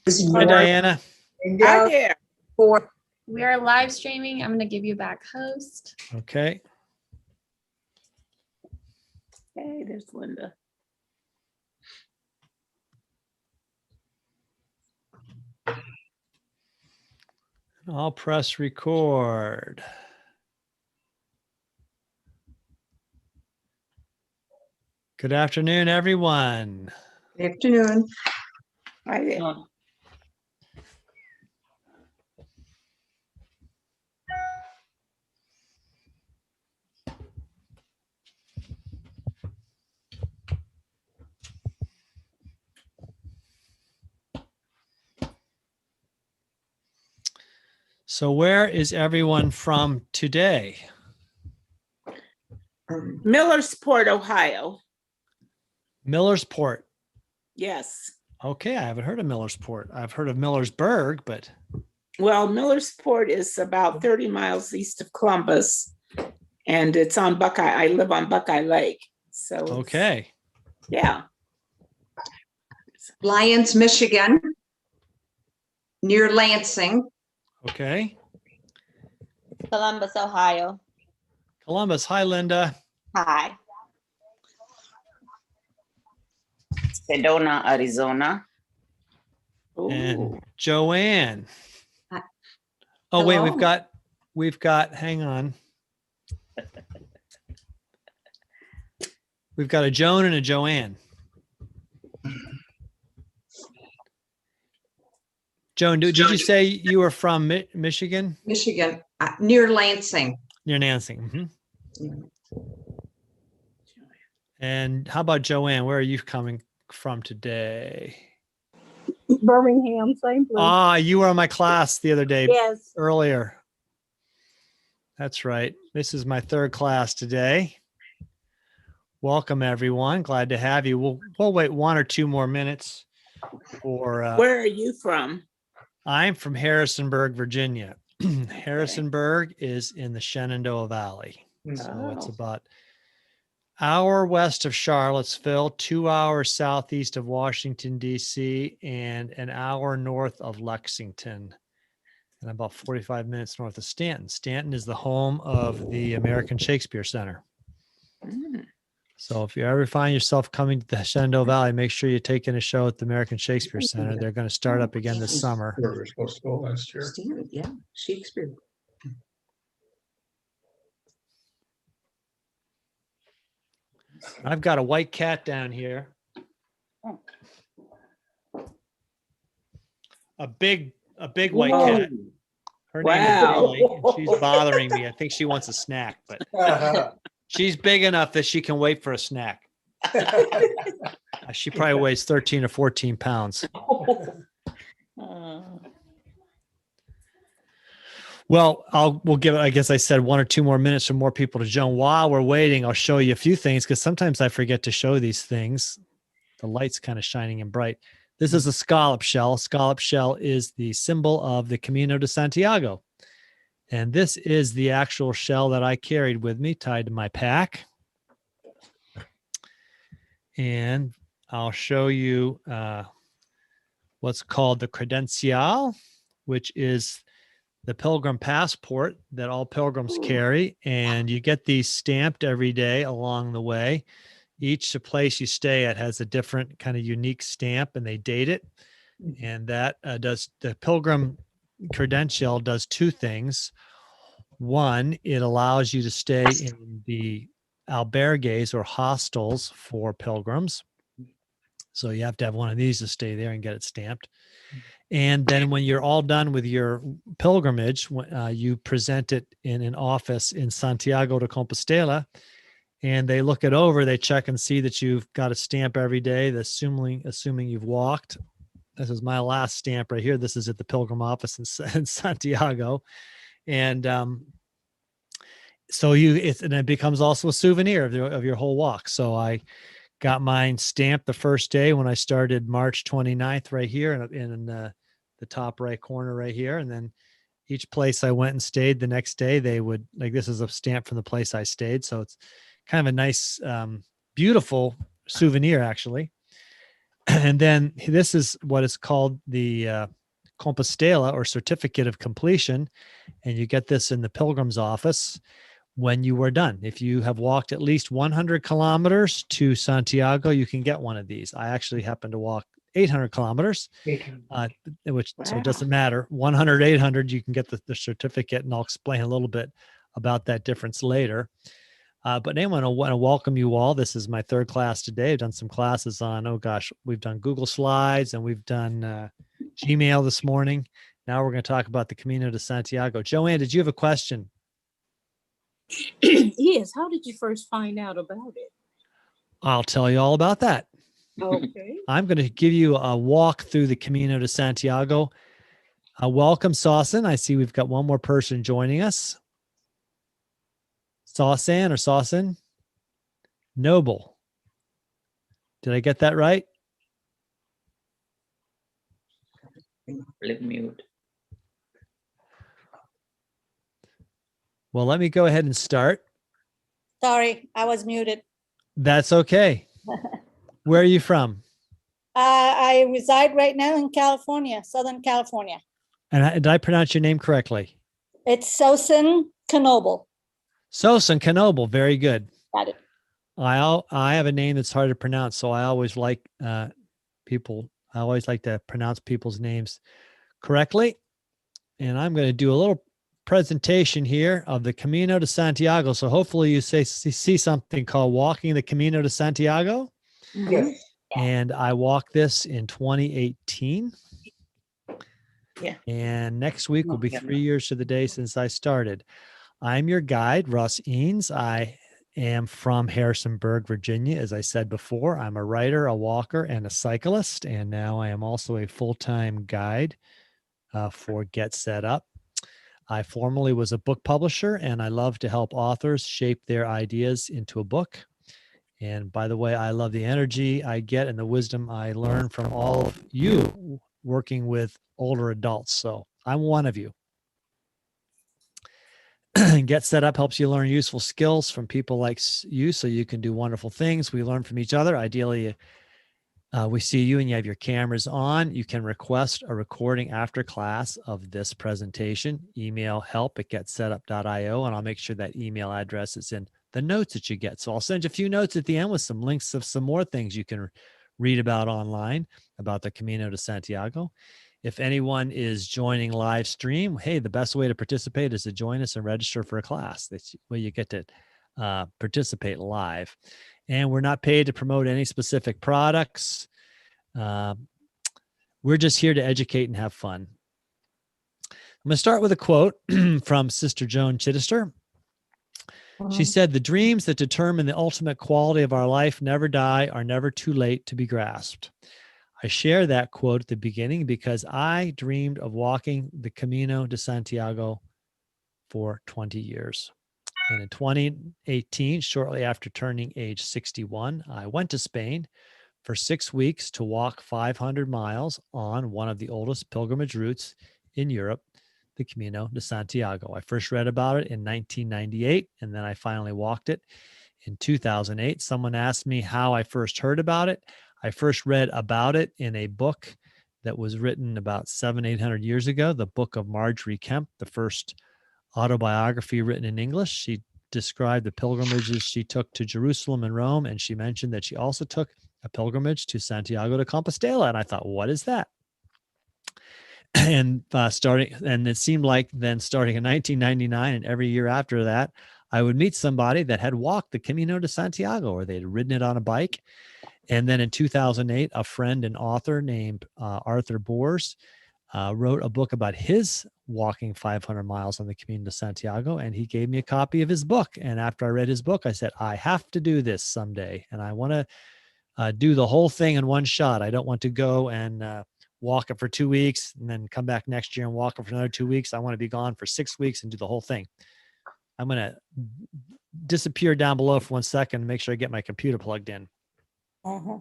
Hi, Diana. Hi there. We are live streaming. I'm going to give you back host. Okay. Hey, there's Linda. I'll press record. Good afternoon, everyone. Good afternoon. Hi there. So where is everyone from today? Millersport, Ohio. Millersport. Yes. Okay, I haven't heard of Millersport. I've heard of Millersburg, but Well, Millersport is about 30 miles east of Columbus, and it's on Buckeye. I live on Buckeye Lake. So okay. Yeah. Lyons, Michigan, near Lansing. Okay. Columbus, Ohio. Columbus. Hi, Linda. Hi. Sedona, Arizona. And Joanne. Hi. Oh, wait, Hello. we've got, hang on. We've got a Joan and a Joanne. Joan, did you say you were from Michigan? Michigan, near Lansing. Near Lansing. Mm-hmm. And how about Joanne? Where are you coming from today? Birmingham, same place. Ah, you were in my class the other day. Yes. Earlier. That's right. This is my third class today. Welcome, everyone. Glad to have you. We'll wait 1 or 2 more minutes for. Where are you from? I'm from Harrisonburg, Virginia. Harrisonburg is in the Shenandoah Valley. So it's about an hour west of Charlottesville, 2 hours southeast of Washington, D.C., and an hour north of Lexington, and about 45 minutes north of Stanton. Stanton is the home of the American Shakespeare Center. So if you ever find yourself coming to the Shenandoah Valley, make sure you take in a show at the American Shakespeare Center. They're going to start up again this summer. Where we were supposed to go last year. Yeah, Shakespeare. I've got a white cat down here. A big white cat. Her name is Billy, and she's bothering me. I think she wants a snack, but she's big enough that she can wait for a snack. She probably weighs 13 or 14 pounds. Well, we'll give it, I guess I said 1 or 2 more minutes for more people to join. While we're waiting, I'll show you a few things because sometimes I forget to show these things. The light's kind of shining and bright. This is a scallop shell. Scallop shell is the symbol of the Camino de Santiago. And this is the actual shell that I carried with me, tied to my pack. And I'll show you what's called the credencial, which is the Pilgrim Passport that all pilgrims carry. And you get these stamped every day along the way. Each place you stay at has a different kind of unique stamp, and they date it. And that does the Pilgrim Credential does 2 things. One, it allows you to stay in the albergues or hostels for pilgrims. So you have to have one of these to stay there and get it stamped. And then when you're all done with your pilgrimage, you present it in an office in Santiago de Compostela, and they look it over. They check and see that you've got a stamp every day, assuming you've walked. This is my last stamp right here. This is at the Pilgrim office in Santiago. And so it becomes also a souvenir of your whole walk. So I got mine stamped the first day when I started March 29th right here in the top right corner right here. And then each place I went and stayed the next day, they would, like, this is a stamp from the place I stayed. So it's kind of a nice, beautiful souvenir, actually. And then this is what is called the Compostela, or certificate of completion. And you get this in the pilgrim's office when you are done. If you have walked at least 100 kilometers to Santiago, you can get one of these. I actually happen to walk 800 kilometers, which so Wow. it doesn't matter. 100, 800, you can get the certificate, and I'll explain a little bit about that difference later. But anyway, I want to welcome you all. This is my third class today. I've done some classes on, oh gosh, we've done Google Slides and we've done Gmail this morning. Now we're going to talk about the Camino de Santiago. Joanne, did you have a question? Yes. How did you first find out about it? I'll tell you all about that. Okay. I'm going to give you a walk through the Camino de Santiago. Welcome, Sausan. I see we've got one more person joining us. Sausan or Sausan? Noble. Did I get that right? Let mute. Well, let me go ahead and start. Sorry, I was muted. That's okay. Where are you from? I reside right now in California, Southern California. And did I pronounce your name correctly? It's Sosin Knoble. Sosan Knoble. Very good. Got it. I have a name that's hard to pronounce, so I always like people. I always like to pronounce people's names correctly. And I'm going to do a little presentation here of the Camino de Santiago. So hopefully you see something called Walking the Camino de Santiago. Yes. And I walked this in 2018. Yeah. And next week will be Yeah. 3 years to the day since I started. I'm your guide, Russ Eanes. I am from Harrisonburg, Virginia. As I said before, I'm a writer, a walker, and a cyclist. And now I am also a full-time guide for Get Set Up. I formerly was a book publisher, and I love to help authors shape their ideas into a book. And by the way, I love the energy I get and the wisdom I learn from all of you working with older adults. So I'm one of you. Get Set Up helps you learn useful skills from people like you so you can do wonderful things. We learn from each other. Ideally, we see you and you have your cameras on. You can request a recording after class of this presentation. Email help@getsetup.io, and I'll make sure that email address is in the notes that you get. So I'll send you a few notes at the end with some links of some more things you can read about online about the Camino de Santiago. If anyone is joining live stream, hey, the best way to participate is to join us and register for a class. That's where you get to participate live. And we're not paid to promote any specific products. We're just here to educate and have fun. I'm going to start with a quote from Sister Joan Chittister. She said, "The dreams that determine the ultimate quality of our life never die, are never too late to be grasped." I share that quote at the beginning because I dreamed of walking the Camino de Santiago for 20 years. And in 2018, shortly after turning age 61, I went to Spain for 6 weeks to walk 500 miles on one of the oldest pilgrimage routes in Europe, the Camino de Santiago. I first read about it in 1998, and then I finally walked it in 2008. Someone asked me how I first heard about it. I first read about it in a book that was written about 700-800 years ago, the Book of Marjorie Kemp, the first autobiography written in English. She described the pilgrimages she took to Jerusalem and Rome, and she mentioned that she also took a pilgrimage to Santiago de Compostela. And I thought, what is that? And it seemed like then starting in 1999 and every year after that, I would meet somebody that had walked the Camino de Santiago, or they'd ridden it on a bike. And then in 2008, a friend and author named Arthur Boers wrote a book about his walking 500 miles on the Camino de Santiago, and he gave me a copy of his book. And after I read his book, I said, I have to do this someday, and I want to do the whole thing in one shot. I don't want to go and walk it for 2 weeks and then come back next year and walk it for another 2 weeks. I want to be gone for 6 weeks and do the whole thing. I'm going to disappear down below for 1 second and make sure I get my computer plugged in. Uh-huh.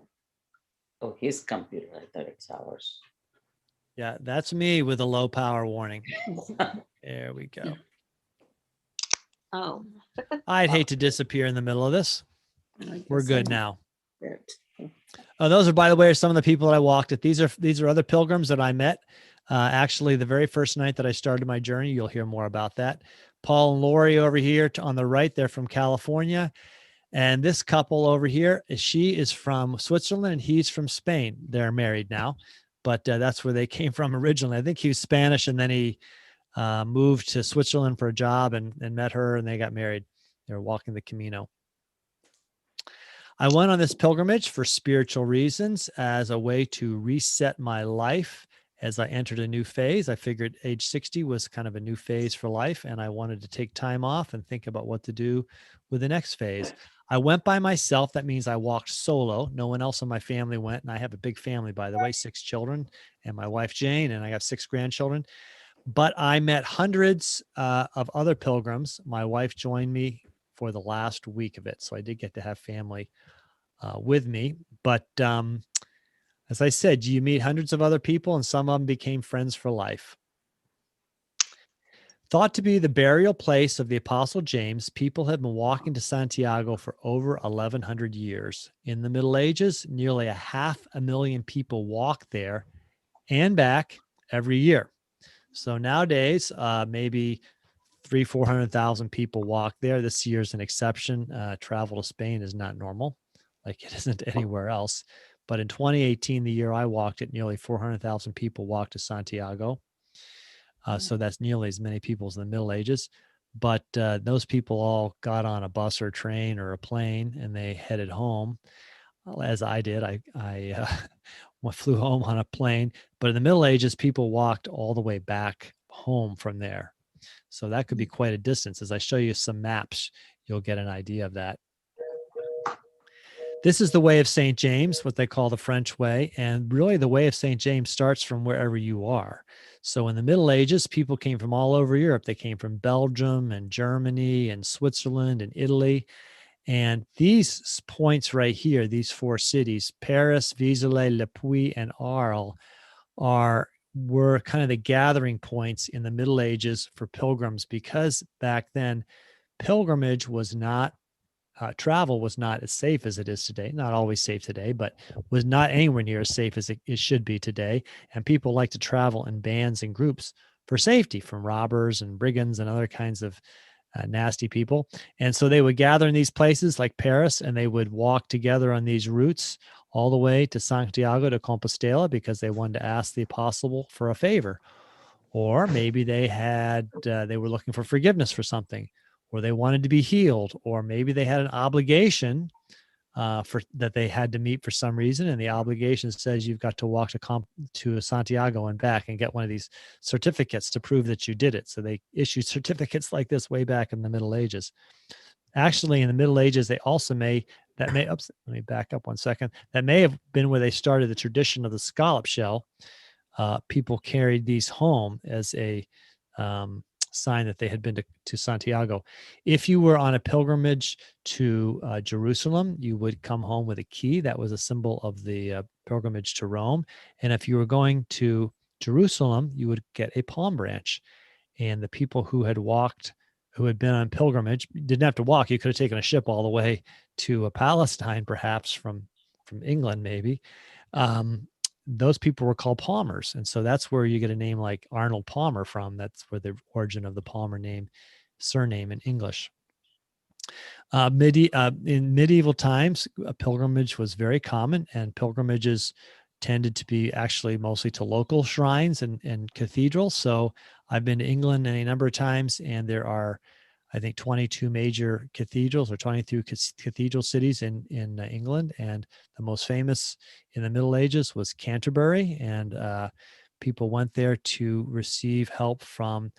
Oh, his computer. I thought it's ours. Yeah, that's me with a low power warning. There we go. Oh. I'd hate to disappear in the middle of this. We're good now. That. Oh, those are, by the way, are some of the people that I walked with. These are other pilgrims that I met. Actually, the very first night that I started my journey, you'll hear more about that. Paul and Lori over here on the right, they're from California. And this couple over here, she is from Switzerland and he's from Spain. They're married now, but that's where they came from originally. I think he was Spanish and then he moved to Switzerland for a job and met her and they got married. They were walking the Camino. I went on this pilgrimage for spiritual reasons as a way to reset my life as I entered a new phase. I figured age 60 was kind of a new phase for life, and I wanted to take time off and think about what to do with the next phase. I went by myself. That means I walked solo. No one else in my family went, and I have a big family, by the way, 6 children, and my wife, Jane, and I have 6 grandchildren. But I met hundreds of other pilgrims. My wife joined me for the last week of it, so I did get to have family with me. But as I said, you meet hundreds of other people, and some of them became friends for life. Thought to be the burial place of the Apostle James, people have been walking to Santiago for over 1,100 years. In the Middle Ages, nearly 500,000 people walked there and back every year. So nowadays, maybe 300,000-400,000 people walk there. This year's an exception. Travel to Spain is not normal, like it isn't anywhere else. But in 2018, the year I walked it, nearly 400,000 people walked to Santiago. So that's nearly as many people as in the Middle Ages. But those people all got on a bus or a train or a plane and they headed home. Well, as I did, I flew home on a plane. But in the Middle Ages, people walked all the way back home from there. So that could be quite a distance. As I show you some maps, you'll get an idea of that. This is the Way of St. James, what they call the French Way. And really the Way of St. James starts from wherever you are. So in the Middle Ages, people came from all over Europe. They came from Belgium and Germany and Switzerland and Italy. And these points right here, these 4 cities, Paris, Vézelay, Le Puy, and Arles, were kind of the gathering points in the Middle Ages for pilgrims, because back then pilgrimage was not travel was not as safe as it is today. Not always safe today, but was not anywhere near as safe as it should be today. And people like to travel in bands and groups for safety from robbers and brigands and other kinds of nasty people. And so they would gather in these places like Paris, and they would walk together on these routes all the way to Santiago de Compostela because they wanted to ask the apostle for a favor. Or maybe they were looking for forgiveness for something, or they wanted to be healed, or maybe they had an obligation that they had to meet for some reason, and the obligation says you've got to walk to Santiago and back and get one of these certificates to prove that you did it. So they issued certificates like this way back in the Middle Ages. Actually, in the Middle Ages, they also let me back up one second. That may have been where they started the tradition of the scallop shell. People carried these home as a sign that they had been to Santiago. If you were on a pilgrimage to Jerusalem, you would come home with a key. That was a symbol of the pilgrimage to Rome. And if you were going to Jerusalem, you would get a palm branch. And the people who had been on pilgrimage didn't have to walk. You could have taken a ship all the way to Palestine, perhaps from England, maybe. Those people were called Palmers. And so that's where you get a name like Arnold Palmer from. That's where the origin of the Palmer surname in English. In medieval times, a pilgrimage was very common, and pilgrimages tended to be actually mostly to local shrines and cathedrals. So I've been to England any number of times, and there are, I think, 22 major cathedrals or 22 cathedral cities in England. And the most famous in the Middle Ages was Canterbury. And people went there to receive help from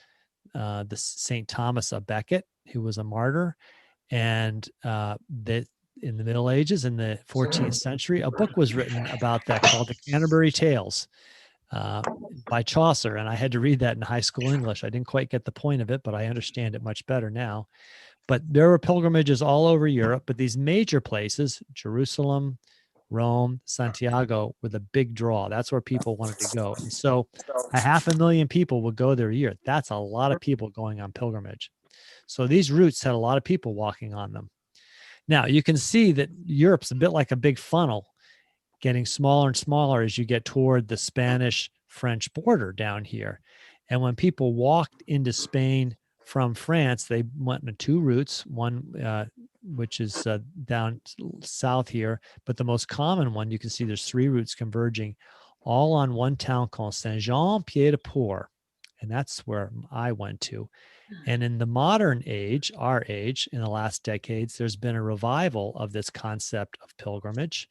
the St. Thomas of Becket, who was a martyr. And that in the Middle Ages, in the 14th century, a book was written about that called the Canterbury Tales by Chaucer. And I had to read that in high school English. I didn't quite get the point of it, but I understand it much better now. But there were pilgrimages all over Europe, but these major places, Jerusalem, Rome, Santiago, were the big draw. That's where people wanted to go. And so 500,000 people would go there a year. That's a lot of people going on pilgrimage. So these routes had a lot of people walking on them. Now you can see that Europe's a bit like a big funnel. getting smaller and smaller as you get toward the Spanish-French border down here. And when people walked into Spain from France, they went in two routes, one which is down south here, but the most common one, you can see there's three routes converging all on one town called Saint-Jean-Pied-de-Port. And that's where I went to. And in the modern age, our age, in the last decades, there's been a revival of this concept of pilgrimage.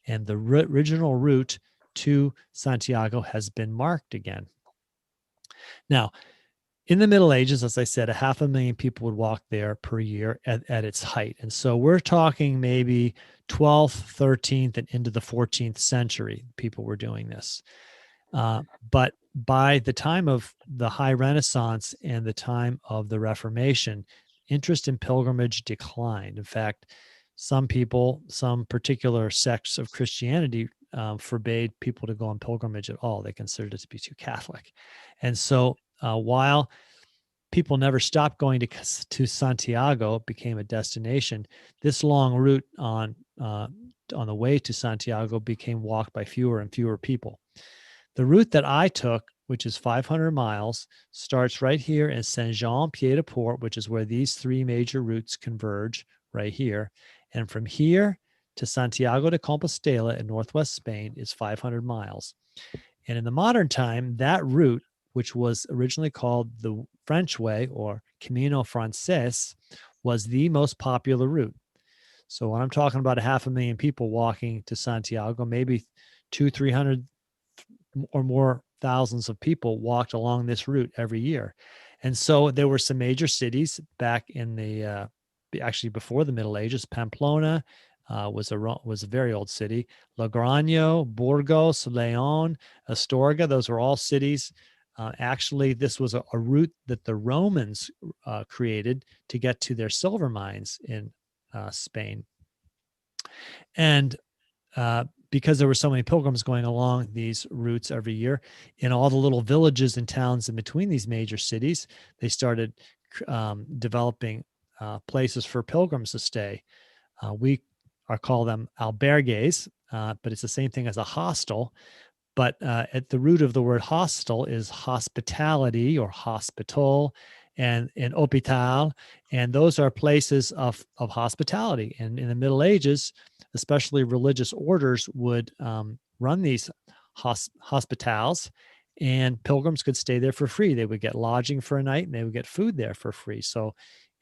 And the original route to Santiago has been marked again. Now, in the Middle Ages, as I said, 500,000 people would walk there per year at its height. And so we're talking maybe 12th, 13th, and into the 14th century, people were doing this. But by the time of the High Renaissance and the time of the Reformation, interest in pilgrimage declined. In fact, some people, some particular sects of Christianity forbade people to go on pilgrimage at all. They considered it to be too Catholic. And so while people never stopped going to Santiago, it became a destination, this long route on the way to Santiago became walked by fewer and fewer people. The route that I took, which is 500 miles, starts right here in Saint-Jean-Pied-de-Port, which is where these three major routes converge right here. And from here to Santiago de Compostela in northwest Spain is 500 miles. And in the modern time, that route, which was originally called the French Way or Camino Frances, was the most popular route. So when I'm talking about 500,000 people walking to Santiago, maybe 200-300 or more thousands of people walked along this route every year. And so there were some major cities back in the actually before the Middle Ages. Pamplona was a very old city. Logroño, Burgos, León, Astorga, those were all cities. Actually, this was a route that the Romans created to get to their silver mines in Spain. And because there were so many pilgrims going along these routes every year, in all the little villages and towns in between these major cities, they started developing places for pilgrims to stay. We call them albergues, but it's the same thing as a hostel. But at the root of the word hostel is hospitality or hospital and hôpital. And those are places of hospitality. And in the Middle Ages, especially religious orders would run these hospitals, and pilgrims could stay there for free. They would get lodging for a night and they would get food there for free. So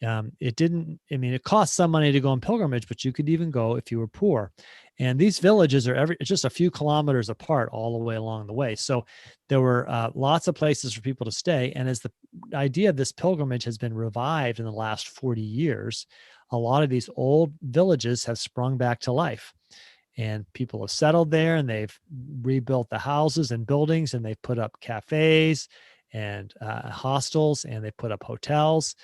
it cost some money to go on pilgrimage, but you could even go if you were poor. And these villages are just a few kilometers apart all the way along the way. So there were lots of places for people to stay. And as the idea of this pilgrimage has been revived in the last 40 years, a lot of these old villages have sprung back to life. And people have settled there and they've rebuilt the houses and buildings, and they've put up cafes and hostels, and they put up hotels.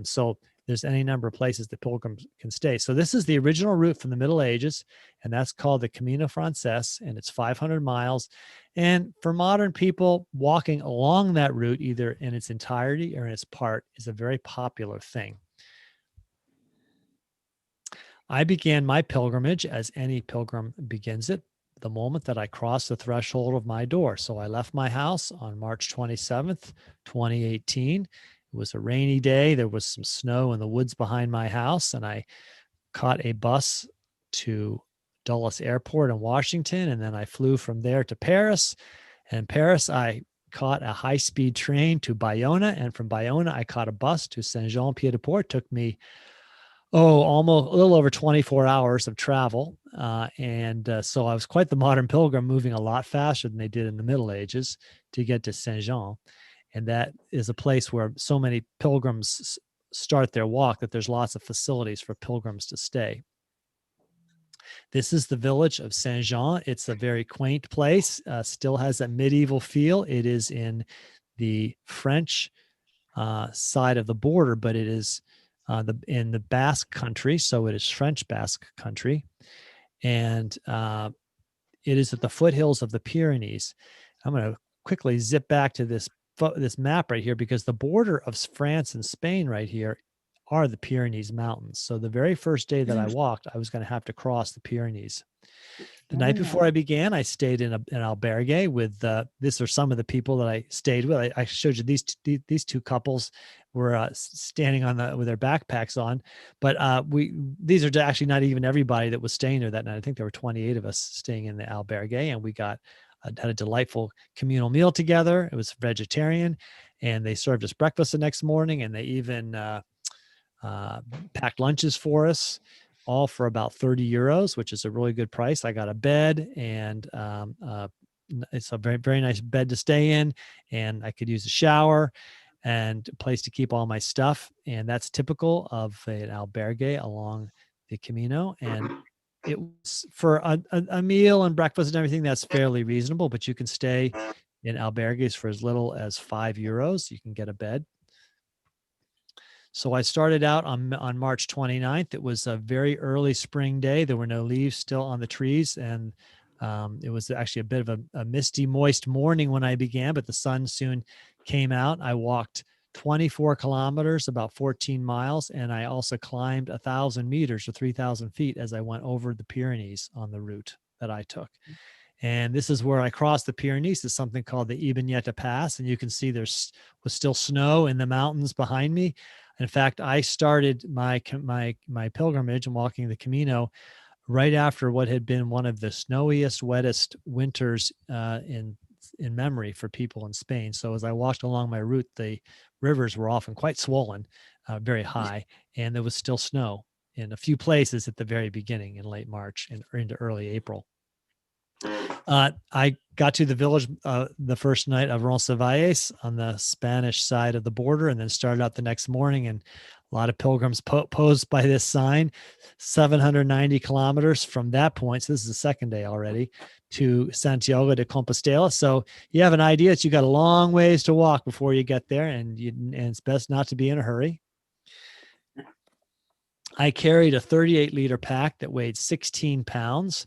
So there's any number of places that pilgrims can stay. So this is the original route from the Middle Ages, and that's called the Camino Frances, and it's 500 miles. And for modern people, walking along that route, either in its entirety or in its part, is a very popular thing. I began my pilgrimage, as any pilgrim begins it, the moment that I crossed the threshold of my door. So I left my house on March 27th, 2018. It was a rainy day. There was some snow in the woods behind my house, and I caught a bus to Dulles Airport in Washington, and then I flew from there to Paris. And in Paris, I caught a high-speed train to Bayonne, and from Bayonne, I caught a bus to Saint-Jean-Pied-de-Port. It took me almost a little over 24 hours of travel. So I was quite the modern pilgrim, moving a lot faster than they did in the Middle Ages to get to Saint-Jean. And that is a place where so many pilgrims start their walk that there's lots of facilities for pilgrims to stay. This is the village of Saint-Jean. It's a very quaint place, still has a medieval feel. It is in the French side of the border, but it is in the Basque country, so it is French Basque country. And it is at the foothills of the Pyrenees. I'm going to quickly zip back to this map right here, because the border of France and Spain right here are the Pyrenees Mountains. So the very first day that I walked, I was going to have to cross the Pyrenees. The night before Oh. I began, I stayed in an albergue with, these are some of the people that I stayed with. I showed you these two couples were standing with their backpacks on, but these are actually not even everybody that was staying there that night. I think there were 28 of us staying in the albergue, and we had a delightful communal meal together. It was vegetarian, and they served us breakfast the next morning, and they even packed lunches for us, all for about 30 euros, which is a really good price. I got a bed, and it's a very, very nice bed to stay in, and I could use a shower and a place to keep all my stuff. And that's typical of an albergue along the Camino. And it was for a meal and breakfast and everything, that's fairly reasonable, but you can stay in albergues for as little as 5 euros. You can get a bed. So I started out on March 29th. It was a very early spring day. There were no leaves still on the trees, and it was actually a bit of a misty, moist morning when I began, but the sun soon came out. I walked 24 kilometers, about 14 miles, and I also climbed 1,000 meters or 3,000 feet as I went over the Pyrenees on the route that I took. And this is where I crossed the Pyrenees. There's something called the Ibaneta Pass, and you can see was still snow in the mountains behind me. In fact, I started my pilgrimage and walking the Camino right after what had been one of the snowiest, wettest winters in memory for people in Spain. So as I walked along my route, the rivers were often quite swollen, very high, and there was still snow in a few places at the very beginning in late March and into early April. I got to the village the first night of Roncesvalles on the Spanish side of the border, and then started out the next morning. And a lot of pilgrims posed by this sign, 790 kilometers from that point. So this is the second day already to Santiago de Compostela. So you have an idea that you got a long ways to walk before you get there, and it's best not to be in a hurry. I carried a 38-liter pack that weighed 16 pounds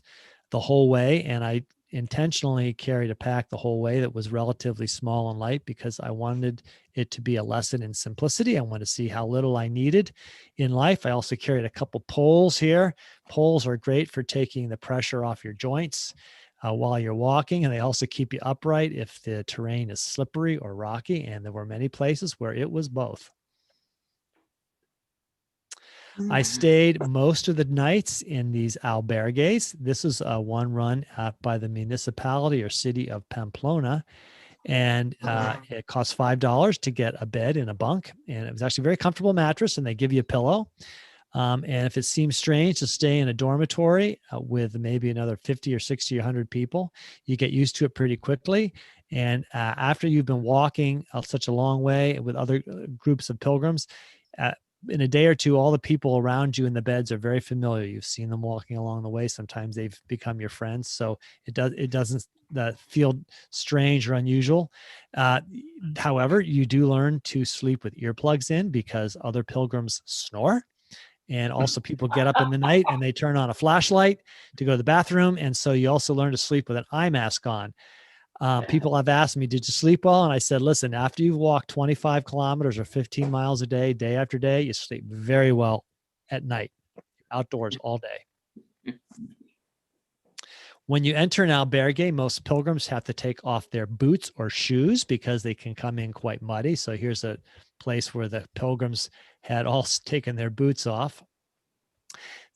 the whole way, and I intentionally carried a pack the whole way that was relatively small and light because I wanted it to be a lesson in simplicity. I wanted to see how little I needed in life. I also carried a couple poles here. Poles are great for taking the pressure off your joints while you're walking, and they also keep you upright if the terrain is slippery or rocky, and there were many places where it was both. I stayed most of the nights in these albergues. This is one run by the municipality or city of Pamplona, and it costs $5 to get a bed and a bunk, and it was actually a very comfortable mattress, and they give you a pillow. And if it seems strange to stay in a dormitory with maybe another 50 or 60 or 100 people, you get used to it pretty quickly. And after you've been walking such a long way with other groups of pilgrims, in a day or two, all the people around you in the beds are very familiar. You've seen them walking along the way. Sometimes they've become your friends. So it doesn't feel strange or unusual. However, you do learn to sleep with earplugs in because other pilgrims snore. And also people get up in the night and they turn on a flashlight to go to the bathroom. And so you also learn to sleep with an eye mask on. People have asked me, did you sleep well? And I said, listen, after you've walked 25 kilometers or 15 miles a day, day after day, you sleep very well at night, outdoors all day. When you enter an albergue, most pilgrims have to take off their boots or shoes because they can come in quite muddy. So here's a place where the pilgrims had all taken their boots off.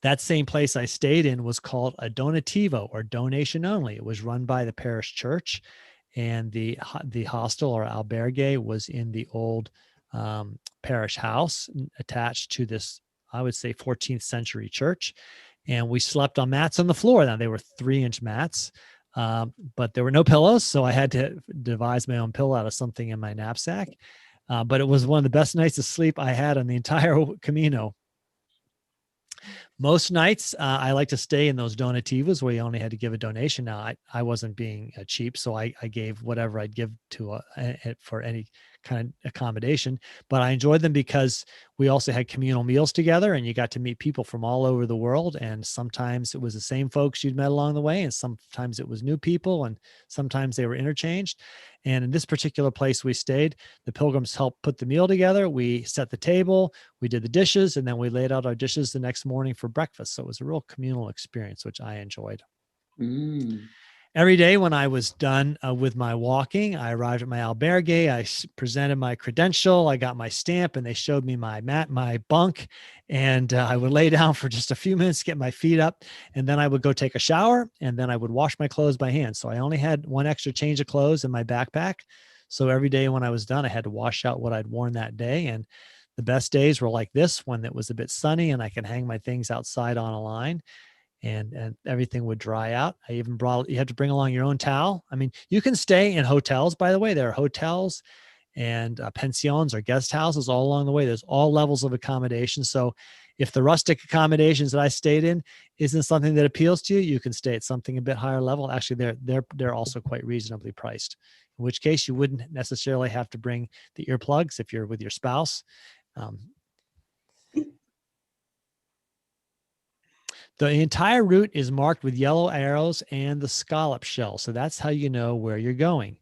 That same place I stayed in was called a donativo, or donation only. It was run by the parish church, and the hostel or albergue was in the old parish house attached to this, I would say, 14th century church. And we slept on mats on the floor. Now, they were 3-inch mats, but there were no pillows, so I had to devise my own pillow out of something in my knapsack. But it was one of the best nights of sleep I had on the entire Camino. Most nights, I like to stay in those donativos where you only had to give a donation. Now, I wasn't being cheap, so I gave whatever I'd give to for any kind of accommodation, but I enjoyed them because we also had communal meals together, and you got to meet people from all over the world. And sometimes it was the same folks you'd met along the way, and sometimes it was new people, and sometimes they were interchanged. And in this particular place we stayed, the pilgrims helped put the meal together. We set the table, we did the dishes, and then we laid out our dishes the next morning for breakfast. So it was a real communal experience, which I enjoyed. Mm. Every day when I was done with my walking, I arrived at my albergue. I presented my credential. I got my stamp, and they showed me my mat, my bunk, and I would lay down for just a few minutes, get my feet up, and then I would go take a shower, and then I would wash my clothes by hand. So I only had one extra change of clothes in my backpack. So every day when I was done, I had to wash out what I'd worn that day. And the best days were like this, when it was a bit sunny and I could hang my things outside on a line. And everything would dry out. I even you had to bring along your own towel. I mean, you can stay in hotels, by the way. There are hotels and pensions or guest houses all along the way. There's all levels of accommodation. So if the rustic accommodations that I stayed in isn't something that appeals to you, you can stay at something a bit higher level. Actually, they're also quite reasonably priced, in which case you wouldn't necessarily have to bring the earplugs if you're with your spouse. The entire route is marked with yellow arrows and the scallop shell. So that's how you know where you're going.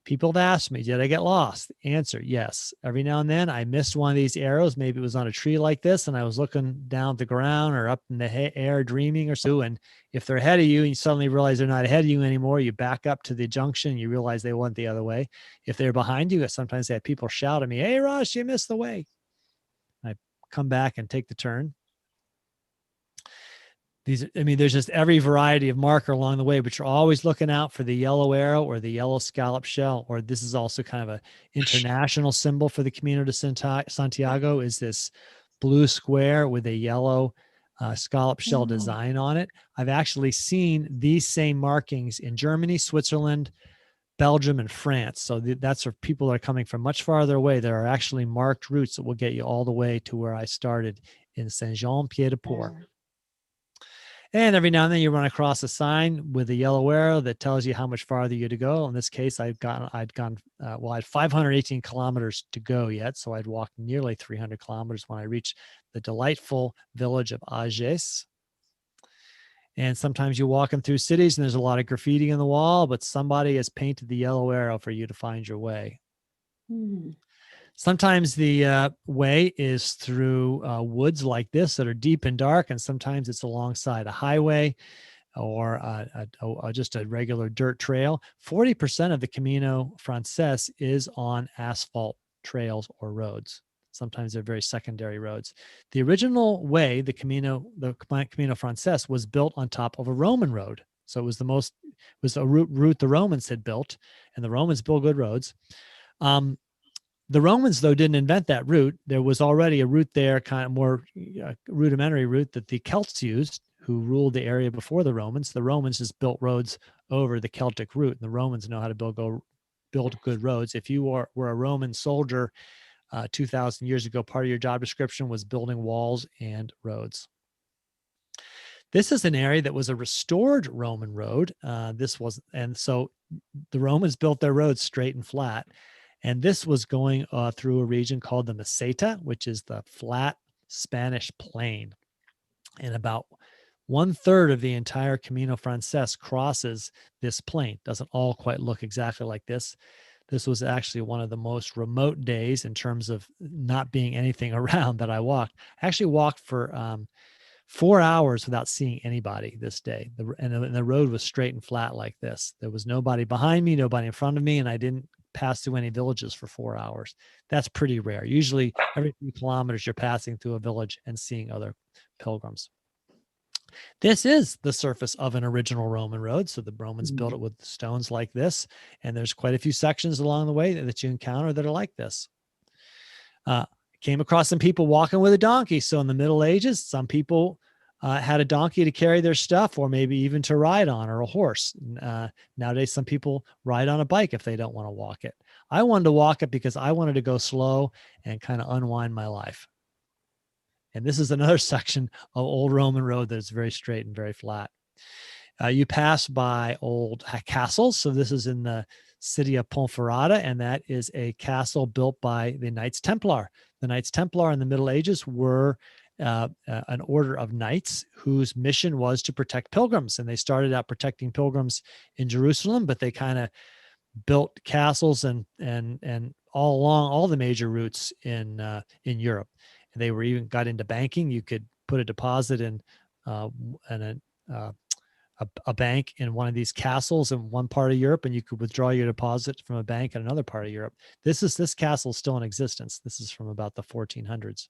People have asked me, did I get lost? The answer, yes. Every now and then I missed one of these arrows. Maybe it was on a tree like this, and I was looking down at the ground or up in the air dreaming or so. And if they're ahead of you and you suddenly realize they're not ahead of you anymore, you back up to the junction and you realize they went the other way. If they're behind you, sometimes they have people shout at me, "Hey, Ross, you missed the way." I come back and take the turn. There's just every variety of marker along the way, but you're always looking out for the yellow arrow or the yellow scallop shell, or this is also kind of an international symbol for the Camino de Santiago, is this blue square with a yellow scallop shell design on it. I've actually seen these same markings in Germany, Switzerland, Belgium, and France. So that's for people that are coming from much farther away. There are actually marked routes that will get you all the way to where I started in Saint-Jean-Pied-de-Port. And every now and then you run across a sign with a yellow arrow that tells you how much farther you to go. In this case, I had 518 kilometers to go yet. So I'd walked nearly 300 kilometers when I reached the delightful village of Agés. And sometimes you're walking through cities and there's a lot of graffiti on the wall, but somebody has painted the yellow arrow for you to find your way. Mm. Sometimes the way is through woods like this that are deep and dark, and sometimes it's alongside a highway or just a regular dirt trail. 40% of the Camino Frances is on asphalt trails or roads. Sometimes they're very secondary roads. The original way, the Camino Frances, was built on top of a Roman road. So it was a route the Romans had built, and the Romans built good roads. The Romans, though, didn't invent that route. There was already a route there, kind of more rudimentary route that the Celts used, who ruled the area before the Romans. The Romans just built roads over the Celtic route, and the Romans know how to build good roads. If you were a Roman soldier 2,000 years ago, part of your job description was building walls and roads. This is an area that was a restored Roman road. And so the Romans built their roads straight and flat. And this was going through a region called the Meseta, which is the flat Spanish plain. And about 1/3 of the entire Camino Frances crosses this plain. Doesn't all quite look exactly like this. This was actually one of the most remote days in terms of not being anything around that I walked. I actually walked for 4 hours without seeing anybody this day. And the road was straight and flat like this. There was nobody behind me, nobody in front of me, and I didn't pass through any villages for 4 hours. That's pretty rare. Usually every few kilometers, you're passing through a village and seeing other pilgrims. This is the surface of an original Roman road. So the Romans built it with stones like this. And there's quite a few sections along the way that you encounter that are like this. Came across some people walking with a donkey. So in the Middle Ages, some people had a donkey to carry their stuff, or maybe even to ride on, or a horse. Nowadays, some people ride on a bike if they don't want to walk it. I wanted to walk it because I wanted to go slow and kind of unwind my life. And this is another section of old Roman road that's very straight and very flat. You pass by old castles. So this is in the city of Ponferrada, and that is a castle built by the Knights Templar. The Knights Templar in the Middle Ages were an order of knights whose mission was to protect pilgrims. And they started out protecting pilgrims in Jerusalem, but they kind of built castles and all along all the major routes in Europe. And they were even got into banking. You could put a deposit in a bank in one of these castles in one part of Europe, and you could withdraw your deposit from a bank in another part of Europe. This castle is still in existence. This is from about the 1400s.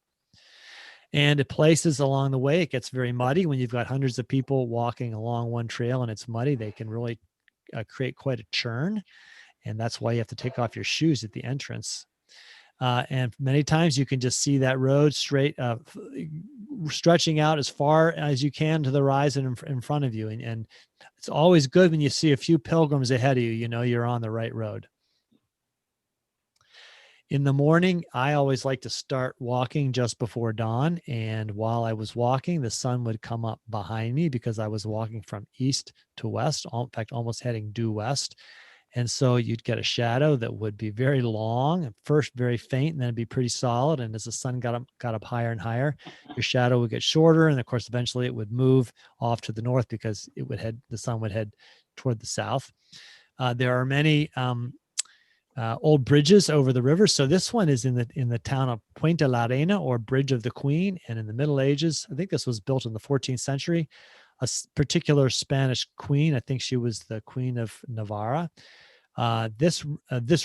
And at places along the way, it gets very muddy. When you've got hundreds of people walking along one trail and it's muddy, they can really create quite a churn. And that's why you have to take off your shoes at the entrance. And many times you can just see that road straight, stretching out as far as you can to the horizon in front of you. And it's always good when you see a few pilgrims ahead of you, you know you're on the right road. In the morning, I always like to start walking just before dawn. And while I was walking, the sun would come up behind me because I was walking from east to west, in fact, almost heading due west. And so you'd get a shadow that would be very long, at first very faint, and then it'd be pretty solid. And as the sun got up higher and higher, your shadow would get shorter. And of course, eventually it would move off to the north because the sun would head toward the south. There are many old bridges over the river. So this one is in the town of Puente la Reina, or Bridge of the Queen. And in the Middle Ages, I think this was built in the 14th century, a particular Spanish queen. I think she was the Queen of Navarra. This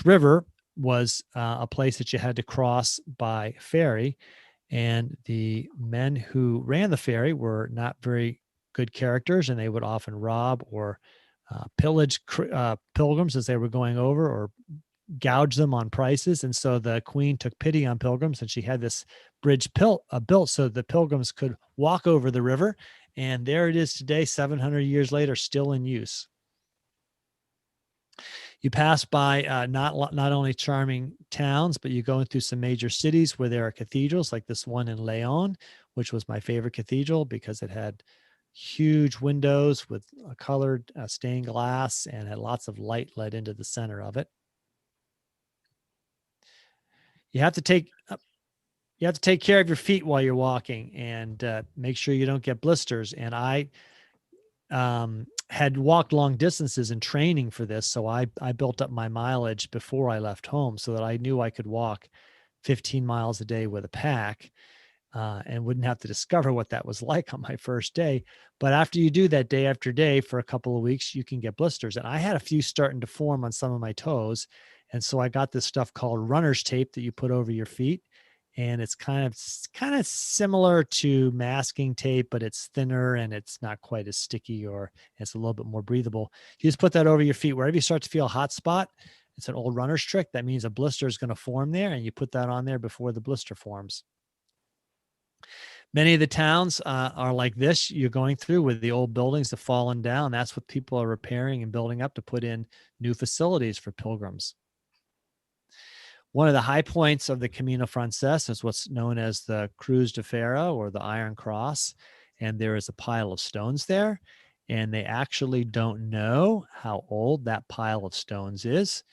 river was a place that you had to cross by ferry, and the men who ran the ferry were not very good characters, and they would often rob or pillage pilgrims as they were going over, or gouge them on prices. And so the queen took pity on pilgrims, and she had this bridge built so the pilgrims could walk over the river. And there it is today, 700 years later, still in use. You pass by not only charming towns, but you go into some major cities where there are cathedrals, like this one in Leon, which was my favorite cathedral because it had huge windows with colored stained glass and had lots of light let into the center of it. You have to take care of your feet while you're walking, and make sure you don't get blisters. And I had walked long distances in training for this, so I built up my mileage before I left home so that I knew I could walk 15 miles a day with a pack, and wouldn't have to discover what that was like on my first day. But after you do that day after day for a couple of weeks, you can get blisters. And I had a few starting to form on some of my toes. And so I got this stuff called runner's tape that you put over your feet. And it's kind of similar to masking tape, but it's thinner and it's not quite as sticky, or it's a little bit more breathable. You just put that over your feet. Wherever you start to feel a hot spot, it's an old runner's trick. That means a blister is going to form there, and you put that on there before the blister forms. Many of the towns are like this you're going through, with the old buildings that have fallen down. That's what people are repairing and building up to put in new facilities for pilgrims. One of the high points of the Camino Frances is what's known as the Cruz de Ferro, or the Iron Cross. And there is a pile of stones there. And they actually don't know how old that pile of stones is.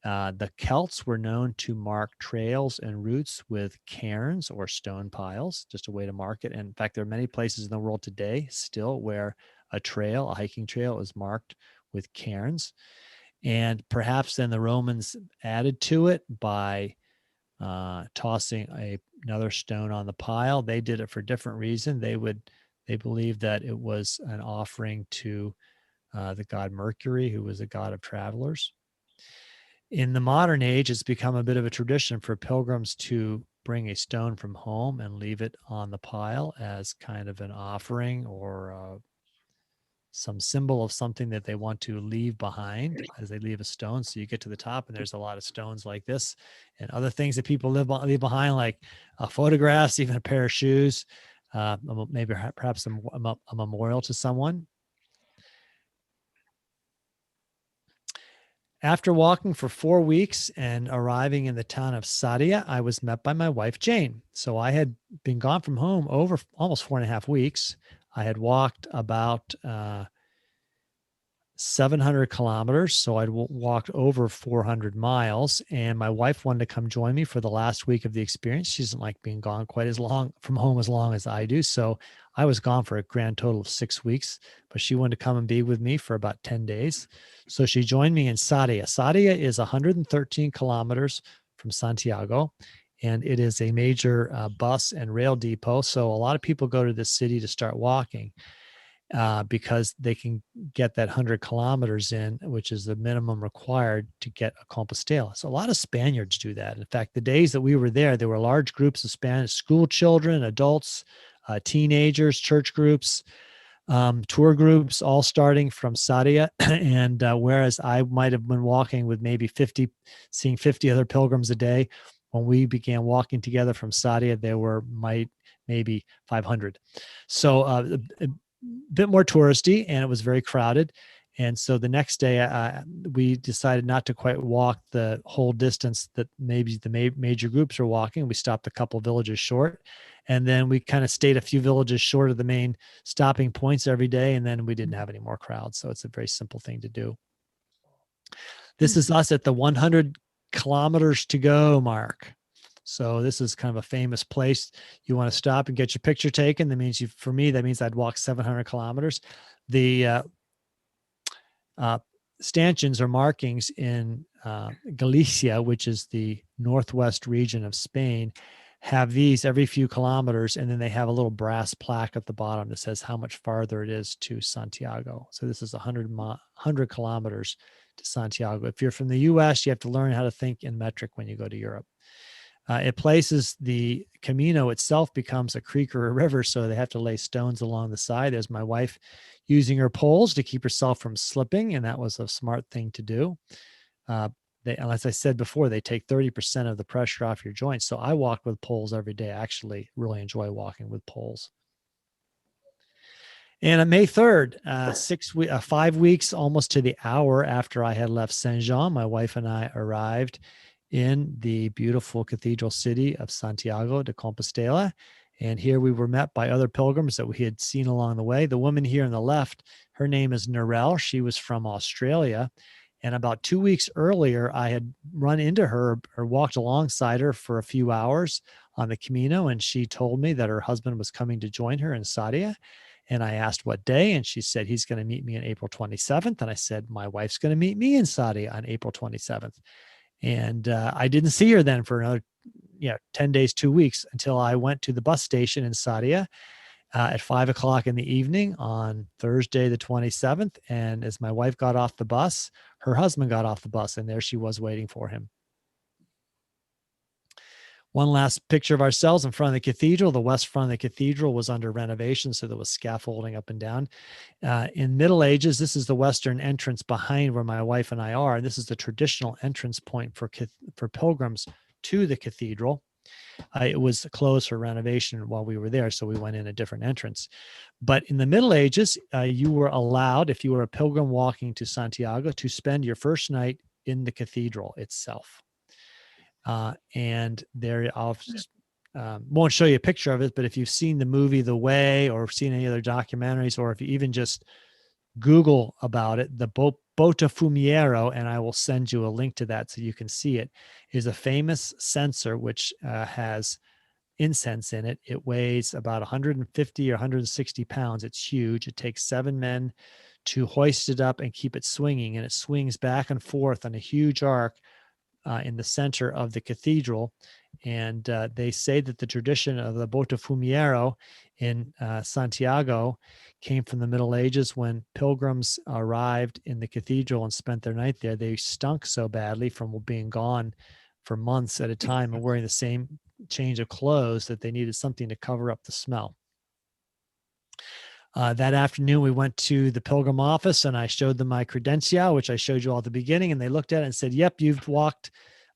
The Celts were known to mark trails and routes with cairns or stone piles, just a way to mark it. And in fact, there are many places in the world today still where a hiking trail is marked with cairns. And perhaps then the Romans added to it by tossing another stone on the pile. They did it for a different reason. They believed that it was an offering to the god Mercury, who was a god of travelers. In the modern age, it's become a bit of a tradition for pilgrims to bring a stone from home and leave it on the pile as kind of an offering, or some symbol of something that they want to leave behind as they leave a stone. So you get to the top, and there's a lot of stones like this, and other things that people leave behind, like photographs, even a pair of shoes, maybe perhaps a memorial to someone. After walking for 4 weeks and arriving in the town of Sadia, I was met by my wife, Jane. So I had been gone from home over almost 4.5 weeks. I had walked about 700 kilometers. So I'd walked over 400 miles, and my wife wanted to come join me for the last week of the experience. She doesn't like being gone quite as long from home as long as I do. So I was gone for a grand total of 6 weeks, but she wanted to come and be with me for about 10 days. So she joined me in Sarria. Sarria is 113 kilometers from Santiago, and it is a major bus and rail depot. So a lot of people go to this city to start walking. Because they can get that 100 kilometers in, which is the minimum required to get a Compostela. So a lot of Spaniards do that. In fact, the days that we were there were large groups of Spanish school children, adults, teenagers, church groups, tour groups, all starting from Sarria. And whereas I might have been walking with maybe seeing 50 other pilgrims a day, when we began walking together from Sarria, there were maybe 500. So bit more touristy, and it was very crowded. And so the next day we decided not to quite walk the whole distance that maybe the major groups are walking. We stopped a couple villages short, and then we kind of stayed a few villages short of the main stopping points every day. And then we didn't have any more crowds. So it's a very simple thing to do. This is us at the 100 kilometers to go mark. So this is kind of a famous place. You want to stop and get your picture taken. That means for me, that means I'd walk 700 kilometers. The stanchions or markings in Galicia, which is the northwest region of Spain, have these every few kilometers. And then they have a little brass plaque at the bottom that says how much farther it is to Santiago. So this is 100 kilometers to Santiago. If you're from the US, you have to learn how to think in metric when you go to Europe. It places the Camino itself becomes a creek or a river, so they have to lay stones along the side. There's my wife using her poles to keep herself from slipping, and that was a smart thing to do. As I said before, they take 30% of the pressure off your joints. So I walk with poles every day. I actually really enjoy walking with poles. And on May 3rd, 5 weeks, almost to the hour after I had left Saint-Jean, my wife and I arrived in the beautiful cathedral city of Santiago de Compostela. And here we were met by other pilgrims that we had seen along the way. The woman here on the left, her name is Narelle. She was from Australia. And about 2 weeks earlier, I had run into her or walked alongside her for a few hours on the Camino. And she told me that her husband was coming to join her in Sarria. And I asked what day, and she said, he's going to meet me on April 27th. And I said, my wife's going to meet me in Sarria on April 27th. And I didn't see her then for another 10 days, 2 weeks, until I went to the bus station in Sarria at 5 o'clock in the evening on Thursday, the 27th. And as my wife got off the bus, her husband got off the bus, and there she was waiting for him. One last picture of ourselves in front of the cathedral. The west front of the cathedral was under renovation, so there was scaffolding up and down. In Middle Ages, this is the western entrance behind where my wife and I are. This is the traditional entrance point for pilgrims to the cathedral. It was closed for renovation while we were there, so we went in a different entrance. But in the Middle Ages, you were allowed, if you were a pilgrim walking to Santiago, to spend your first night in the cathedral itself. And there, I'll won't show you a picture of it, but if you've seen the movie The Way or seen any other documentaries, or if you even just Google about it, the Botafumeiro, and I will send you a link to that so you can see it, is a famous censer which has incense in it. It weighs about 150 or 160 pounds. It's huge. It takes 7 men to hoist it up and keep it swinging, and it swings back and forth on a huge arc in the center of the cathedral. And they say that the tradition of the Botafumeiro in Santiago came from the Middle Ages. When pilgrims arrived in the cathedral and spent their night there, they stunk so badly from being gone for months at a time and wearing the same change of clothes that they needed something to cover up the smell. That afternoon, we went to the pilgrim office and I showed them my credentia, which I showed you all at the beginning. And they looked at it and said, yep, you've walked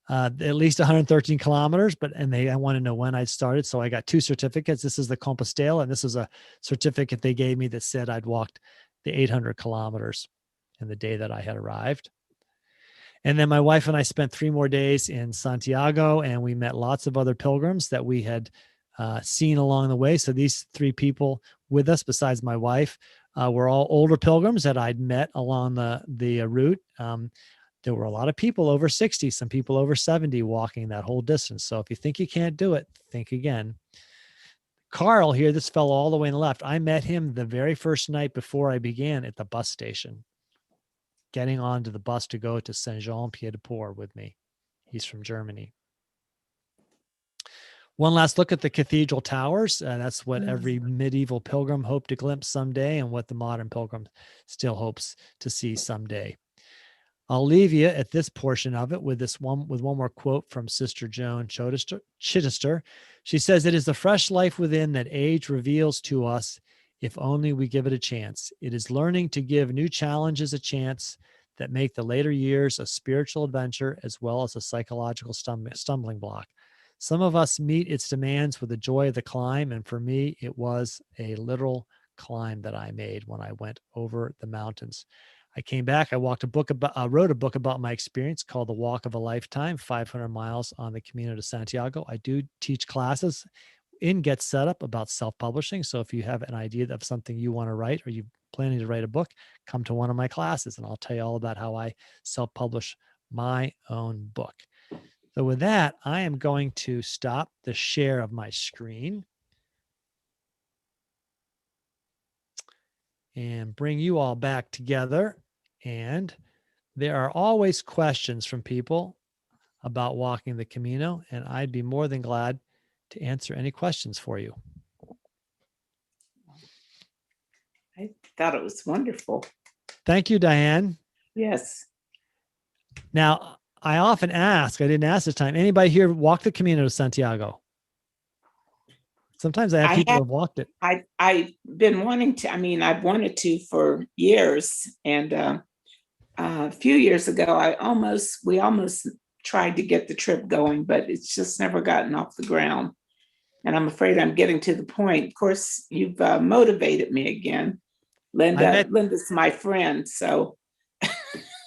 at least 113 kilometers, I want to know when I'd started. So I got 2 certificates. This is the Compostela, and this is a certificate they gave me that said I'd walked the 800 kilometers in the day that I had arrived. And then my wife and I spent 3 more days in Santiago, and we met lots of other pilgrims that we had seen along the way. So these 3 people with us, besides my wife, were all older pilgrims that I'd met along the route. There were a lot of people over 60, some people over 70 walking that whole distance. So if you think you can't do it, think again. Carl here, this fellow all the way on the left, I met him the very first night before I began at the bus station, getting onto the bus to go to Saint-Jean-Pied-de-Port with me. He's from Germany. One last look at the cathedral towers. That's what every medieval pilgrim hoped to glimpse someday, and what the modern pilgrim still hopes to see someday. I'll leave you at this portion of it with one more quote from Sister Joan Chittister. She says, "It is the fresh life within that age reveals to us, if only we give it a chance. It is learning to give new challenges a chance that make the later years a spiritual adventure as well as a psychological stumbling block. Some of us meet its demands with the joy of the climb, and for me, it was a literal climb that I made when I went over the mountains. I came back. I wrote a book about my experience called The Walk of a Lifetime, 500 miles on the Camino de Santiago. I do teach classes in Get Set Up about self-publishing. So if you have an idea of something you want to write, or you're planning to write a book, come to one of my classes and I'll tell you all about how I self-publish my own book. So with that, I am going to stop the share of my screen and bring you all back together. And there are always questions from people about walking the Camino, and I'd be more than glad to answer any questions for you. I thought it was wonderful. Thank you, Diane. Yes. Now, I often ask, I didn't ask this time, anybody here walk the Camino de Santiago? Sometimes I have people who have walked it. I've been wanting to, I've wanted to for years. And a few years ago, we almost tried to get the trip going, but it's just never gotten off the ground. And I'm afraid I'm getting to the point. Of course, you've motivated me again. Linda's my friend, so.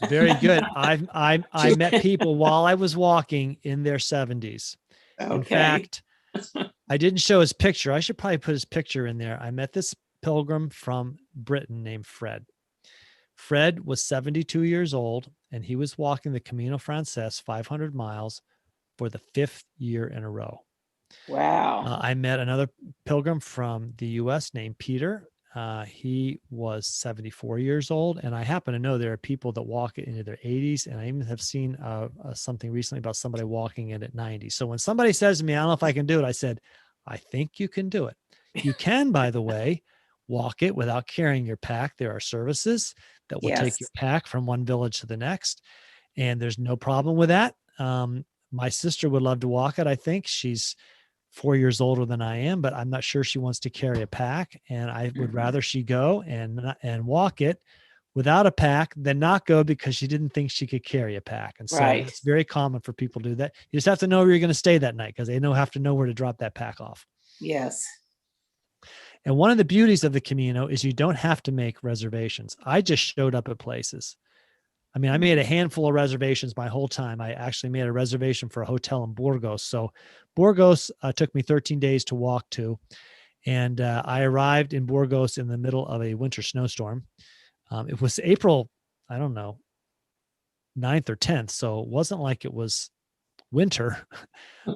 Very good. I met people while I was walking in their 70s. Okay. In fact, I didn't show his picture. I should probably put his picture in there. I met this pilgrim from Britain named Fred. Fred was 72 years old, and he was walking the Camino Frances 500 miles for the 5th year in a row. Wow. I met another pilgrim from the U.S. named Peter. He was 74 years old, and I happen to know there are people that walk it into their 80s, and I even have seen something recently about somebody walking it at 90. So when somebody says to me, I don't know if I can do it, I said, I think you can do it. You can, by the way, walk it without carrying your pack. There are services that will take your pack from one village to the next, and there's no problem with that. My sister would love to walk it. I think she's 4 years older than I am, but I'm not sure she wants to carry a pack. And I would rather she go and walk it without a pack than not go because she didn't think she could carry a pack. And so it's very common for people to do that. You just have to know where you're going to stay that night because they have to know where to drop that pack off. Yes. And one of the beauties of the Camino is you don't have to make reservations. I just showed up at places. I made a handful of reservations my whole time. I actually made a reservation for a hotel in Burgos. So Burgos took me 13 days to walk to. And I arrived in Burgos in the middle of a winter snowstorm. It was April, 9th or 10th. So it wasn't like it was winter,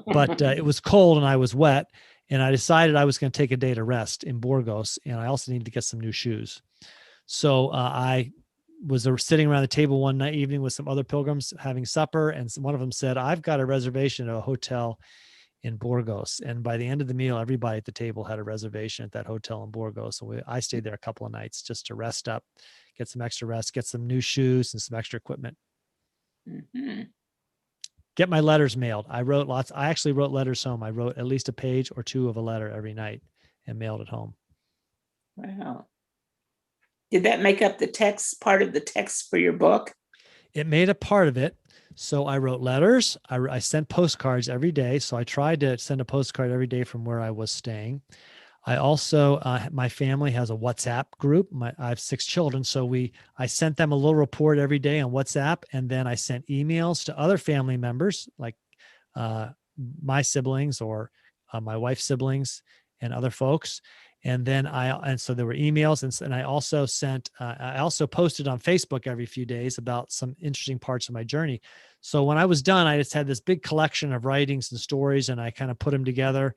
but it was cold and I was wet. And I decided I was going to take a day to rest in Burgos. And I also needed to get some new shoes. So I was sitting around the table one evening with some other pilgrims having supper. And one of them said, I've got a reservation at a hotel in Burgos. And by the end of the meal, everybody at the table had a reservation at that hotel in Burgos. So I stayed there a couple of nights just to rest up, get some extra rest, get some new shoes and some extra equipment. Mm-hmm. Get my letters mailed. I actually wrote letters home. I wrote at least a page or two of a letter every night and mailed it home. Wow. Did that make up part of the text for your book? It made a part of it. So I wrote letters. I sent postcards every day. So I tried to send a postcard every day from where I was staying. I also, my family has a WhatsApp group. I have 6 children. So I sent them a little report every day on WhatsApp. And then I sent emails to other family members, like my siblings or my wife's siblings and other folks. And then and so there were emails, and I also sent, I also posted on Facebook every few days about some interesting parts of my journey. So when I was done, I just had this big collection of writings and stories, and I kind of put them together,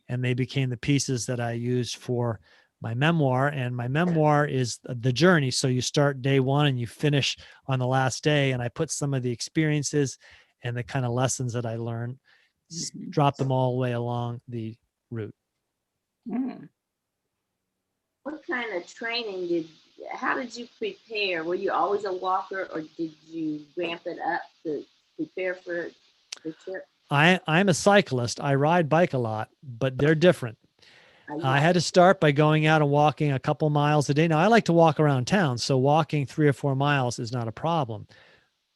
and they became the pieces that I used for my memoir. And my memoir is the journey. So you start day one and you finish on the last day. And I put some of the experiences and the kind of lessons that I learned, drop them all the way along the route. Mm. What kind of training how did you prepare? Were you always a walker, or did you ramp it up to prepare for the trip? I'm a cyclist. I ride bike a lot, but they're different. I had to start by going out and walking a couple miles a day. Now I like to walk around town, so walking 3 or 4 miles is not a problem.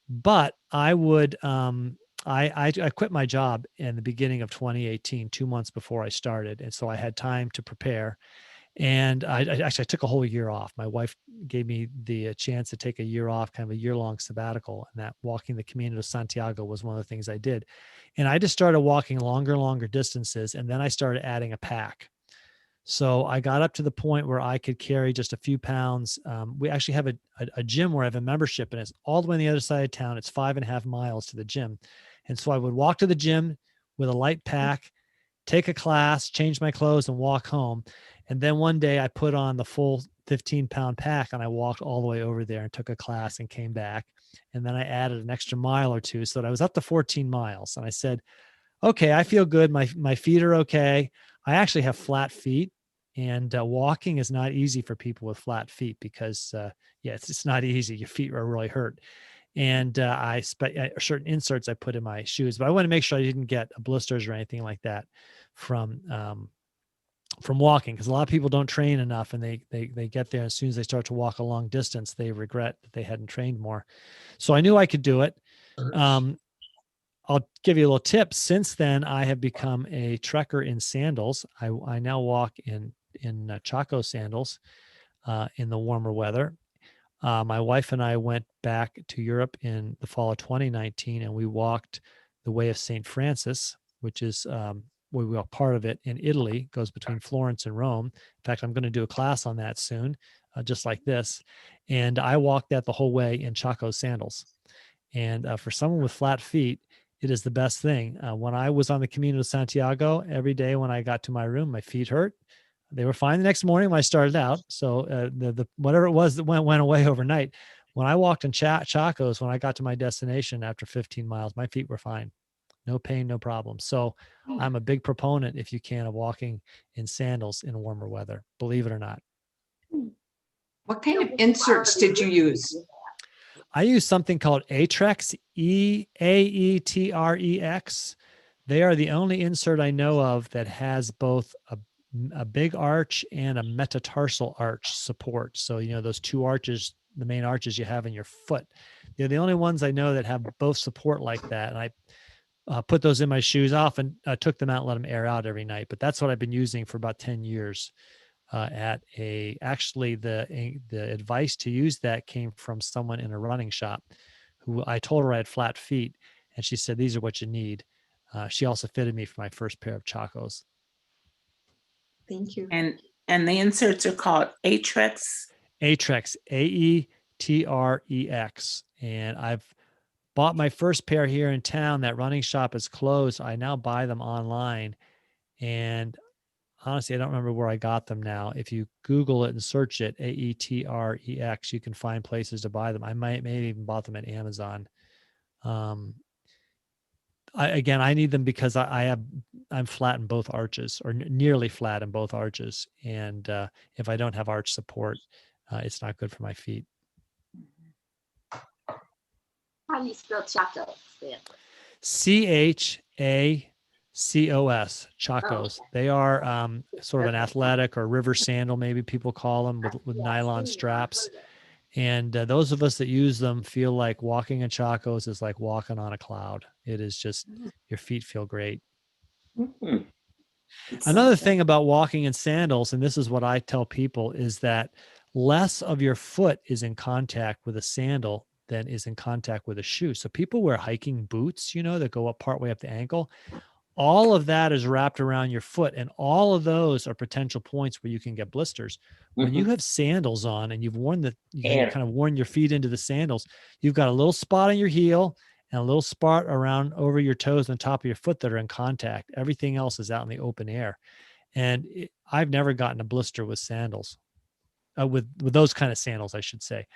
But I would, I quit my job in the beginning of 2018, 2 months before I started, and so I had time to prepare. And I actually took a whole year off. My wife gave me the chance to take a year off, kind of a year-long sabbatical, and that walking the Camino de Santiago was one of the things I did. And I just started walking longer and longer distances, and then I started adding a pack. So I got up to the point where I could carry just a few pounds. We actually have a gym where I have a membership, and it's all the way on the other side of town. It's 5.5 miles to the gym. And so I would walk to the gym with a light pack, take a class, change my clothes, and walk home. And then one day I put on the full 15-pound pack, and I walked all the way over there and took a class and came back. And then I added an extra mile or two so that I was up to 14 miles. And I said, okay, I feel good. My feet are okay. I actually have flat feet, and walking is not easy for people with flat feet because, it's not easy. Your feet are really hurt. And certain inserts I put in my shoes, but I want to make sure I didn't get blisters or anything like that from walking, because a lot of people don't train enough, and they get there, as soon as they start to walk a long distance, they regret that they hadn't trained more. So I knew I could do it. I'll give you a little tip. Since then, I have become a trekker in sandals. I now walk in Chaco sandals in the warmer weather. My wife and I went back to Europe in the fall of 2019, and we walked the Way of St. Francis, which is we walk part of it in Italy, goes between Florence and Rome. In fact, I'm going to do a class on that soon, just like this. And I walked that the whole way in Chaco sandals. And for someone with flat feet, it is the best thing. When I was on the Camino de Santiago, every day when I got to my room, my feet hurt. They were fine the next morning when I started out. So the whatever it was that went away overnight. When I walked in Chacos, when I got to my destination after 15 miles, my feet were fine. No pain, no problem. So I'm a big proponent, if you can, of walking in sandals in warmer weather, believe it or not. What kind of inserts did you use? I use something called Aetrex, Aetrex. They are the only insert I know of that has both a big arch and a metatarsal arch support. So, those two arches, the main arches you have in your foot, they're the only ones I know that have both support like that. And I put those in my shoes. I often took them out and let them air out every night, but that's what I've been using for about 10 years. Actually the advice to use that came from someone in a running shop who I told her I had flat feet, and she said, these are what you need. She also fitted me for my first pair of Chacos. Thank you. And the inserts are called Aetrex. Aetrex, Aetrex. And I've bought my first pair here in town. That running shop is closed. I now buy them online, and honestly, I don't remember where I got them now. If you Google it and search it, Aetrex, you can find places to buy them. I maybe even bought them at Amazon. I need them because I'm flat in both arches, or nearly flat in both arches. And if I don't have arch support, it's not good for my feet. How do you spell Chacos then? Chacos, Chacos. They are sort of an athletic or river sandal, maybe people call them, with nylon straps. And those of us that use them feel like walking in Chacos is like walking on a cloud. It is just, your feet feel great. Mhm. Another thing about walking in sandals, and this is what I tell people, is that less of your foot is in contact with a sandal than is in contact with a shoe. So people wear hiking boots, that go up partway up the ankle. all of that is wrapped around your foot, and all of those are potential points where you can get blisters. When you have sandals on and you've worn you kind of worn your feet into the sandals, you've got a little spot on your heel and a little spot around over your toes and the top of your foot that are in contact. Everything else is out in the open air. And I've never gotten a blister with sandals, with those kind of sandals, I should say.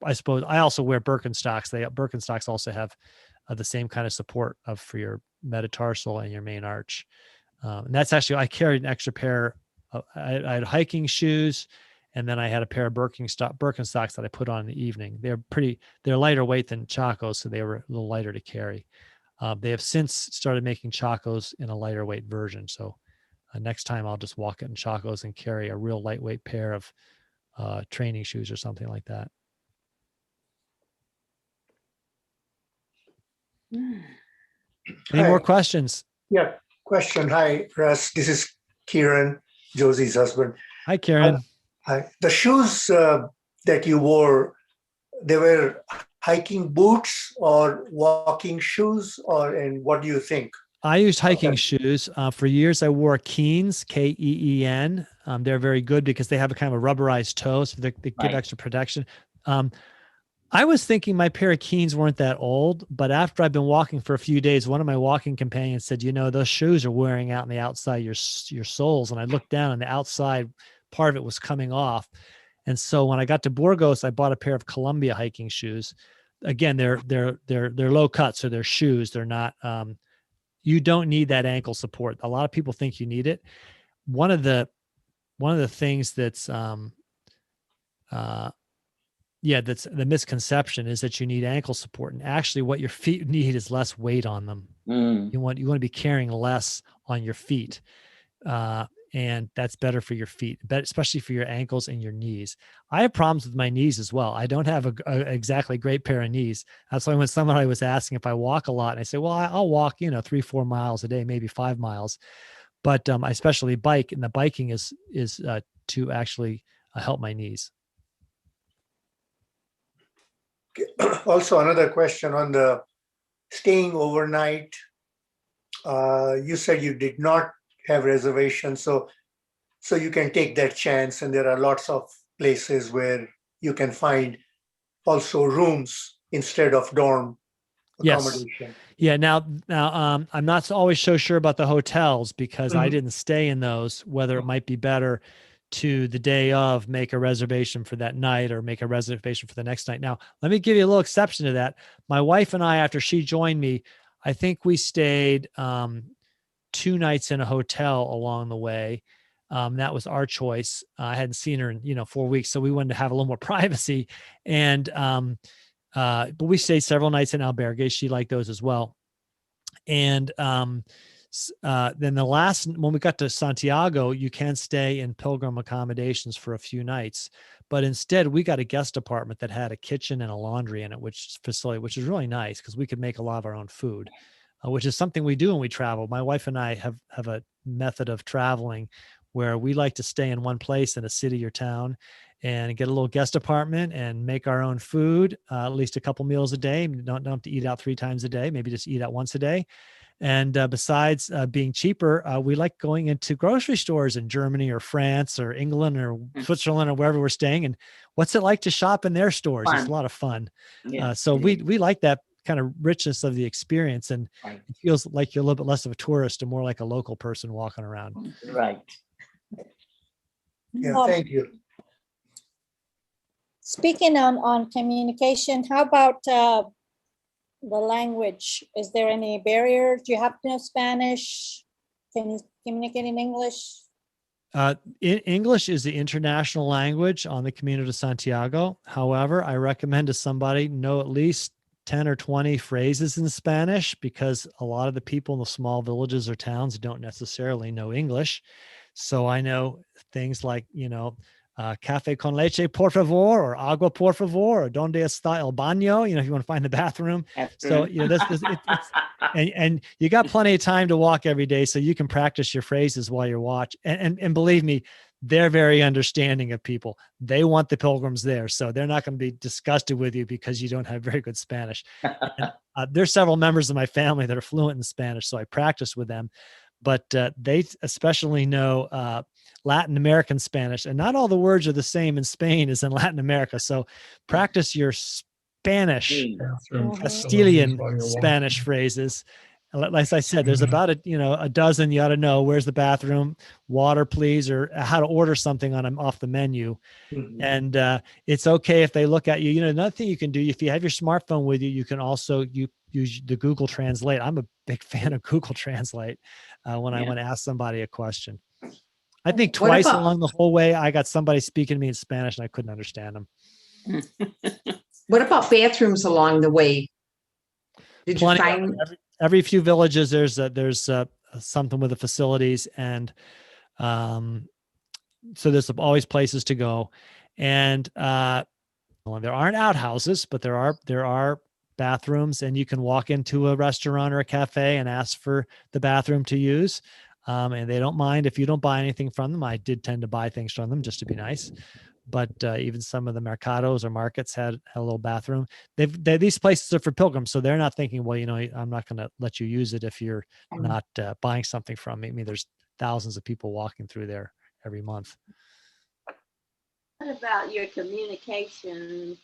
I suppose I also wear Birkenstocks. Birkenstocks also have the same kind of support for your metatarsal and your main arch. And that's actually, I carried an extra pair. I had hiking shoes, and then I had a pair of Birkenstocks that I put on in the evening. They're lighter weight than Chacos, so they were a little lighter to carry. They have since started making Chacos in a lighter weight version. So next time I'll just walk it in Chacos and carry a real lightweight pair of training shoes or something like that. Any more questions? Yeah, question. Hi, Russ. This is Kieran, Josie's husband. Hi, Karen. Hi. The shoes that you wore, they were hiking boots or walking shoes, and what do you think? I used hiking shoes. For years, I wore Keens, Keen. They're very good because they have a kind of a rubberized toe, so they give extra protection. I was thinking my pair of Keens weren't that old, but after I've been walking for a few days, one of my walking companions said, those shoes are wearing out on the outside your soles. And I looked down and the outside part of it was coming off. And so when I got to Burgos, I bought a pair of Columbia hiking shoes. Again, they're low cut, so they're shoes. They're not, you don't need that ankle support. A lot of people think you need it. One of the things that's, that's the misconception is that you need ankle support, and actually what your feet need is less weight on them. You want to be carrying less on your feet, and that's better for your feet, but especially for your ankles and your knees. I have problems with my knees as well. I don't have a exactly great pair of knees. That's why when somebody was asking if I walk a lot, and I say, well, I'll walk 3-4 miles a day, maybe 5 miles, but I especially bike, and the biking is to actually help my knees. Also, another question on the staying overnight. You said you did not have reservations, so you can take that chance, and there are lots of places where you can find also rooms instead of dorm accommodation. Yes. Yeah. Now, I'm not always so sure about the hotels because I didn't stay in those, whether it might be better to the day of make a reservation for that night or make a reservation for the next night. Now, let me give you a little exception to that. My wife and I, after she joined me, I think we stayed 2 nights in a hotel along the way. That was our choice. I hadn't seen her in 4 weeks, so we wanted to have a little more privacy. And but we stayed several nights in albergues. She liked those as well. And then when we got to Santiago, you can stay in pilgrim accommodations for a few nights, but instead we got a guest apartment that had a kitchen and a laundry in it, which is really nice because we could make a lot of our own food, which is something we do when we travel. My wife and I have a method of traveling where we like to stay in one place in a city or town and get a little guest apartment and make our own food, at least a couple meals a day. Don't have to eat out 3 times a day, maybe just eat out once a day. And besides being cheaper, we like going into grocery stores in Germany or France or England or Switzerland or wherever we're staying. And what's it like to shop in their stores? It's a lot of fun. Yeah, So we like that kind of richness of the experience, and it feels like you're a little bit less of a tourist and more like a local person walking around. Right. Yeah, thank you. Speaking on communication, how about the language? Is there any barrier? Do you have to know Spanish? Can you communicate in English? English is the international language on the Camino de Santiago. However, I recommend to somebody know at least 10 or 20 phrases in Spanish, because a lot of the people in the small villages or towns don't necessarily know English. So I know things like, café con leche, por favor, or agua, por favor, or donde está el baño, if you want to find the bathroom. So, and you got plenty of time to walk every day, so you can practice your phrases while you're watching. And believe me, they're very understanding of people. They want the pilgrims there. So they're not going to be disgusted with you because you don't have very good Spanish. And, there's several members of my family that are fluent in Spanish, so I practice with them. But they especially know Latin American Spanish, and not all the words are the same in Spain as in Latin America. So practice your Spanish, Castilian Spanish phrases. Like I said, there's about a dozen you ought to know. Where's the bathroom? Water, please, or how to order something off the menu. And it's okay if they look at you. Another thing you can do, if you have your smartphone with you, you can also use the Google Translate. I'm a big fan of Google Translate when I want to ask somebody a question. I think twice along the whole way, I got somebody speaking to me in Spanish and I couldn't understand them. What about bathrooms along the way? Did you find every few villages there's something with the facilities, and so there's always places to go, and well, there aren't outhouses, but there are bathrooms, and you can walk into a restaurant or a cafe and ask for the bathroom to use, and they don't mind if you don't buy anything from them. I did tend to buy things from them just to be nice. But even some of the mercados or markets had a little bathroom. These places are for pilgrims, so they're not thinking, well, I'm not going to let you use it if you're not buying something from me. I mean, there's thousands of people walking through there every month. What about your communication?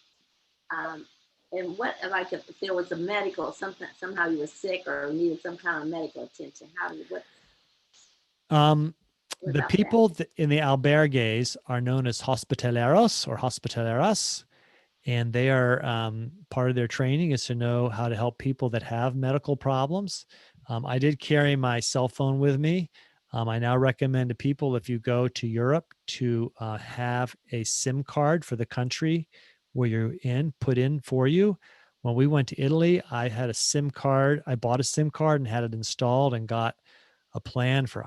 And what, like, if there was a medical, somehow you were sick or needed some kind of medical attention, The people in the albergues are known as hospitaleros or hospitaleras, and they are part of their training is to know how to help people that have medical problems. I did carry my cell phone with me. I now recommend to people, if you go to Europe, to have a SIM card for the country where you're put in for you. When we went to Italy, I had a SIM card. I bought a SIM card and had it installed and got a plan for,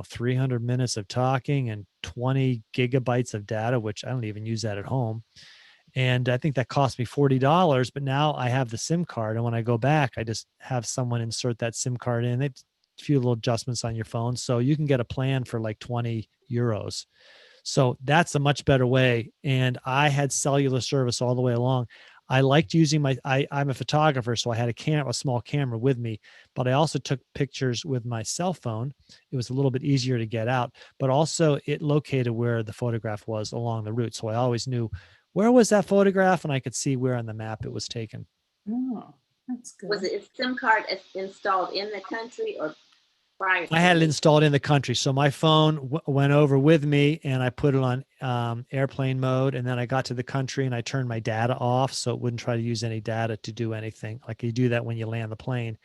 300 minutes of talking and 20 gigabytes of data, which I don't even use that at home. And I think that cost me $40, but now I have the SIM card. And when I go back, I just have someone insert that SIM card in. It's a few little adjustments on your phone. So you can get a plan for like 20 euros. So that's a much better way. And I had cellular service all the way along. I liked using I'm a photographer, so I had a small camera with me, but I also took pictures with my cell phone. It was a little bit easier to get out, but also it located where the photograph was along the route. So I always knew where was that photograph, and I could see where on the map it was taken. Oh, that's good. Was it a SIM card installed in the country or prior? I had it installed in the country. So my phone went over with me and I put it on airplane mode. And then I got to the country and I turned my data off so it wouldn't try to use any data to do anything. Like you do that when you land the plane.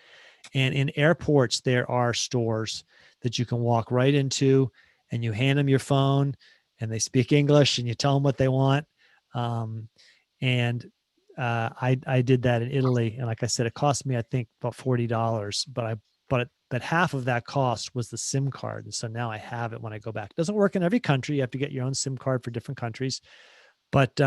And in airports, there are stores that you can walk right into and you hand them your phone and they speak English and you tell them what they want. I did that in Italy. And like I said, it cost me, I think, about $40, but half of that cost was the SIM card. And so now I have it when I go back. It doesn't work in every country. You have to get your own SIM card for different countries. But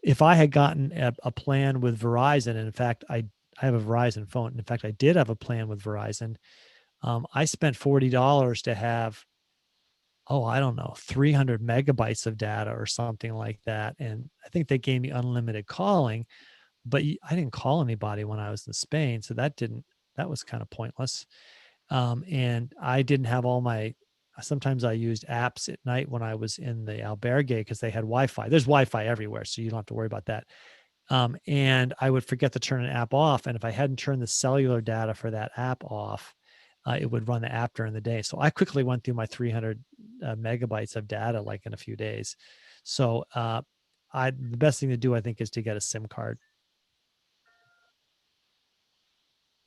if I had gotten a plan with Verizon, and in fact, I have a Verizon phone. In fact, I did have a plan with Verizon. I spent $40 to have, 300 megabytes of data or something like that. And I think they gave me unlimited calling, but I didn't call anybody when I was in Spain. So that was kind of pointless. And I didn't have sometimes I used apps at night when I was in the albergue because they had Wi-Fi. There's Wi-Fi everywhere, so you don't have to worry about that. And I would forget to turn an app off. And if I hadn't turned the cellular data for that app off, it would run the app during the day. So I quickly went through my 300 megabytes of data like in a few days. So the best thing to do, I think, is to get a SIM card.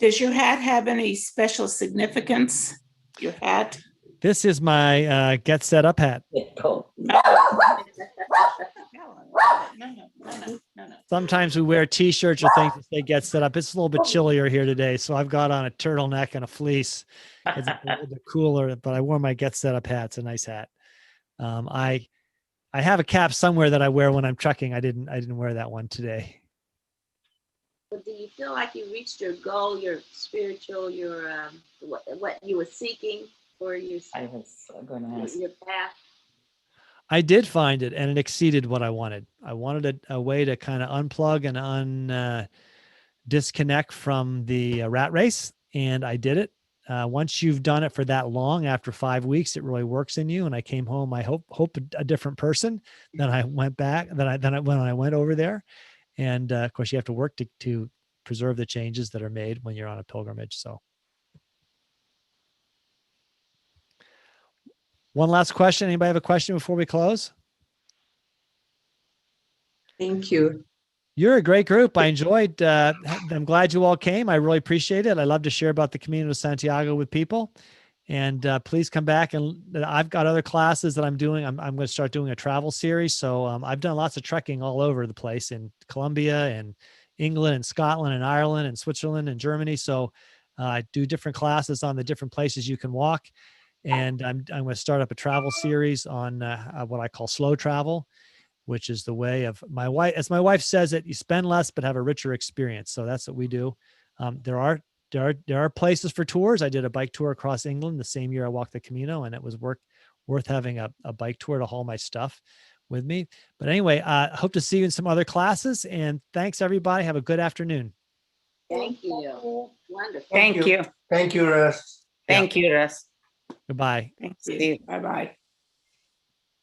Does your hat have any special significance? Your hat? This is my Get Set Up hat. No. Sometimes we wear T-shirts or things that say Get Set Up. It's a little bit chillier here today, so I've got on a turtleneck and a fleece. It's a little bit cooler, but I wore my Get Set Up hat. It's a nice hat. I have a cap somewhere that I wear when I'm trucking. I didn't wear that one today. But do you feel like you reached your goal, your spiritual, your what you were seeking for your path? I did find it, and it exceeded what I wanted. I wanted a way to kind of unplug and disconnect from the rat race, and I did it. Once you've done it for that long, after 5 weeks, it really works in you. And I came home, I hope a different person. Then I went back. When I went over there, and of course, you have to work to preserve the changes that are made when you're on a pilgrimage. So, one last question. Anybody have a question before we close? Thank you. You're a great group. I enjoyed. I'm glad you all came. I really appreciate it. I love to share about the Camino de Santiago with people. And please come back. And I've got other classes that I'm doing. I'm going to start doing a travel series. So I've done lots of trekking all over the place in Colombia and England and Scotland and Ireland and Switzerland and Germany. So I do different classes on the different places you can walk. And I'm going to start up a travel series on what I call slow travel, which is the way of my wife. As my wife says it, you spend less, but have a richer experience. So that's what we do. There are places for tours. I did a bike tour across England the same year I walked the Camino, and it was worth having a bike tour to haul my stuff with me. But anyway, I hope to see you in some other classes, and thanks everybody. Have a good afternoon. Thank you. Wonderful. Thank you. Thank you, Russ. Thank you, Russ. Goodbye. Thank you. Bye-bye.